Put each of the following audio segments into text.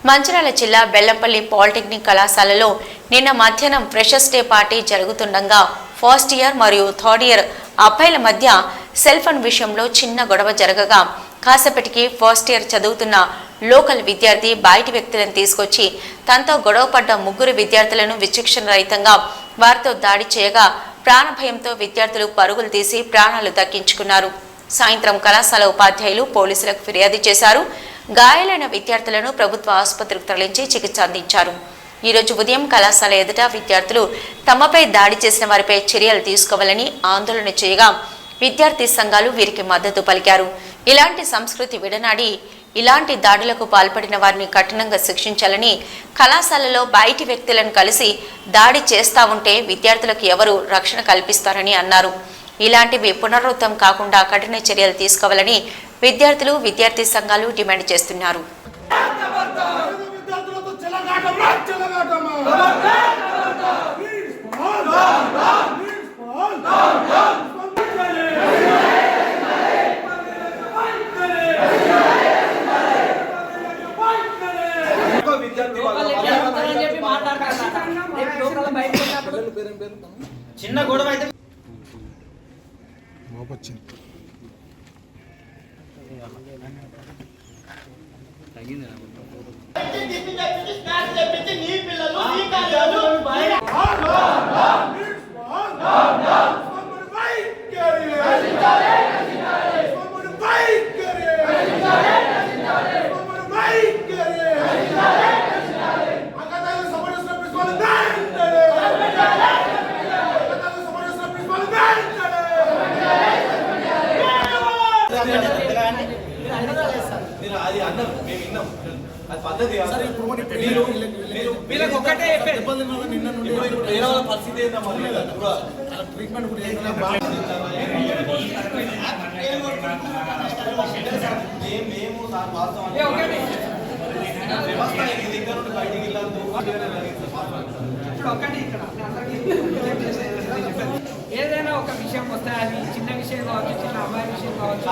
మంచిర్యాల జిల్లా బెల్లంపల్లి పాలిటెక్నిక్ కళాశాలలో నిన్న మధ్యాహ్నం ఫ్రెషర్స్ డే పార్టీ జరుగుతుండగా ఫస్ట్ ఇయర్ మరియు థర్డ్ ఇయర్ అబ్బాయిల మధ్య సెల్ ఫోన్ విషయంలో చిన్న గొడవ జరగగా కాసేపటికి ఫస్ట్ ఇయర్ చదువుతున్న లోకల్ విద్యార్థి బయటి వ్యక్తులను తీసుకొచ్చి తనతో గొడవపడ్డ ముగ్గురు విద్యార్థులను విచక్షణ రహితంగా వారితో దాడి చేయగా ప్రాణభయంతో విద్యార్థులు పరుగులు తీసి ప్రాణాలు దక్కించుకున్నారు. సాయంత్రం కళాశాల ఉపాధ్యాయులు పోలీసులకు ఫిర్యాదు చేశారు. గాయాలైన విద్యార్థులను ప్రభుత్వ ఆసుపత్రికి తరలించి చికిత్స అందించారు. ఈ రోజు ఉదయం కళాశాల ఎదుట విద్యార్థులు తమపై దాడి చేసిన వారిపై చర్యలు తీసుకోవాలని ఆందోళన చేయగా విద్యార్థి సంఘాలు వీరికి మద్దతు పలికారు. ఇలాంటి సంస్కృతి విడనాడి ఇలాంటి దాడులకు పాల్పడిన వారిని కఠినంగా శిక్షించాలని, కళాశాలలో బయటి వ్యక్తులను కలిసి దాడి చేస్తా ఉంటే విద్యార్థులకు ఎవరు రక్షణ కల్పిస్తారని అన్నారు. ఇలాంటివి పునరావృతం కాకుండా కఠిన చర్యలు తీసుకోవాలని విద్యార్థులు, విద్యార్థి సంఘాలు డిమాండ్ చేస్తున్నారు. చిన్న గొడవ అయితే తగ్గింది. అది అన్నారు, మేము విన్నాం. అది పద్ధతి వీళ్ళకి ఒకటే పరిస్థితి ట్రీట్మెంట్ మేము వ్యవస్థ దగ్గర నుండి బయటికి వెళ్ళాలి. ఏదైనా ఒక విషయం వస్తే అది చిన్న విషయం కావచ్చు, చిన్న అమ్మాయి విషయం కావచ్చు.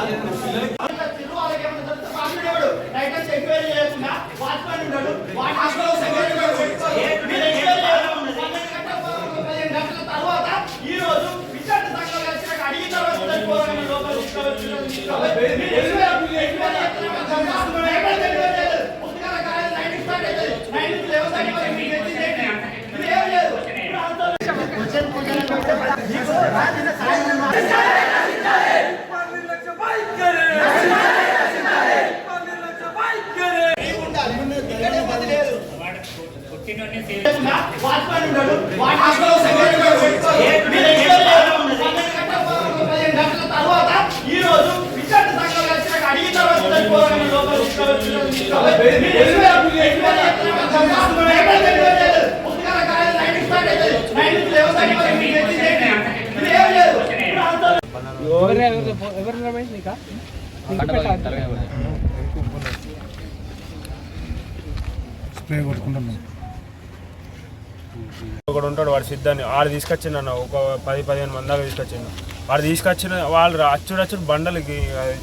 ఒకడు ఉంటాడు, వాడు సిద్ధాన్ని వాడు తీసుకొచ్చిండు అన్న. ఒక 10-15 మంది దాకా తీసుకొచ్చిండు. వాడు తీసుకొచ్చిన వాళ్ళు అచ్చుడు బండలకి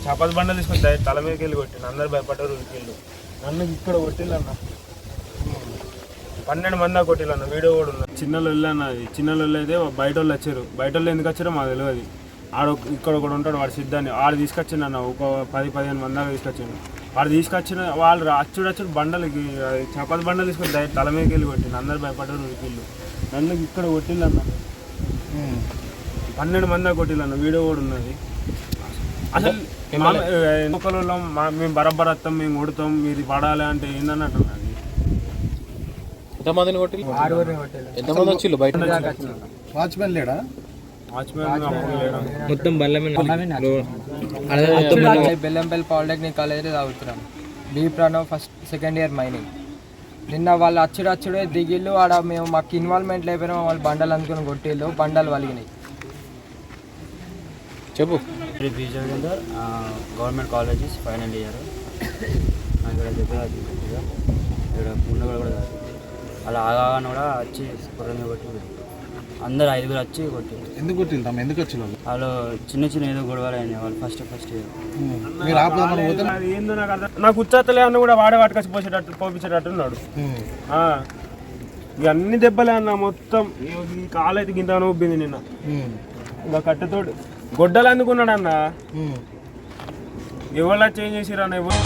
చపాతి బండలు తీసుకొని తల మీదకి వెళ్ళి కొట్టిండు. అందరు భయపడ్డారు. వీళ్ళు నన్ను ఇక్కడ కొట్టిల్లు అన్న. 12 మంది దాకా కొట్టిల్లు అన్న. వీడియో కూడా ఉన్నా. చిన్నలు వెళ్ళాను. అది చిన్నలు అయితే బయట వాళ్ళు వచ్చారు. బయట వాళ్ళు ఎందుకు వచ్చారో మాకు తెలియదు. ఆడు ఇక్కడ ఒకడు ఉంటాడు, వాడు సిద్ధాన్ని వాడు తీసుకొచ్చిండు అన్న. ఒక 10-15 మంది దాకా తీసుకొచ్చిండు. వాడు తీసుకొచ్చిన వాళ్ళు అచ్చుడు బండలకి చపాతి బండలు తీసుకొని తల మీదకి వెళ్ళి కొట్టిండు. అందరు భయపడ్డారు. వీళ్ళు నన్ను ఇక్కడ కొట్టిల్లు అన్న. 12 మంది దాకా కొట్టిల్లు అన్న. వీడియో కూడా ఉన్నది. అసలు ఒకళ్ళు మేము బరబ్బర్ వస్తాం, మేము కొడతాం, మీరు పడాలి అంటే ఏందన్నట్టు. ఎంతమందిని కొట్టి ఎంతమంది వచ్చి బయట వాచ్మెన్ లేడా? మొత్తం బెల్లంపల్లి పాలిటెక్నిక్ కాలేజీలో చదువుతున్నాం. B Pranav second year mining. నిన్న వాళ్ళు అచ్చుడే దిగిళ్ళు. ఆడ మేము మాకు ఇన్వాల్వ్మెంట్ లేకపోయినా వాళ్ళు బండలు అనుకుని కొట్టిళ్ళు. బండలు వలిగినాయి. చెప్పు. గవర్నమెంట్ కాలేజెస్ ఫైనల్ ఇయర్ ఇక్కడ ఇక్కడ ముందు కూడా అలా ఆగాను కూడా వచ్చి స్కూల్ కొట్టి అందరు 5 వచ్చి కొట్టారు. ఎందుకు కొట్టింది తమ్మ? ఎందుకు వచ్చిన వాళ్ళు? వాళ్ళు చిన్న చిన్న ఏదో గొడవలు అయినాయి వాళ్ళు ఫస్ట్ ఇయర్. మీరు ఆపుదామని పోతే అది ఏందో నాకు అర్థం, నాకు ఉచ్చాతలే అన్న కూడా వాడే వాటికొచ్చి పోపించేటట్టు ఉన్నాడు. ఇక అన్ని దెబ్బలే అన్న మొత్తం. ఈ కాలైతే గింత ఉబ్బింది నిన్న. ఇంకా కట్టెతోడు గొడ్డలు అందుకున్నాడు అన్న. ఎవరు చేంజ్ చేసిరా అన్న ఎవరు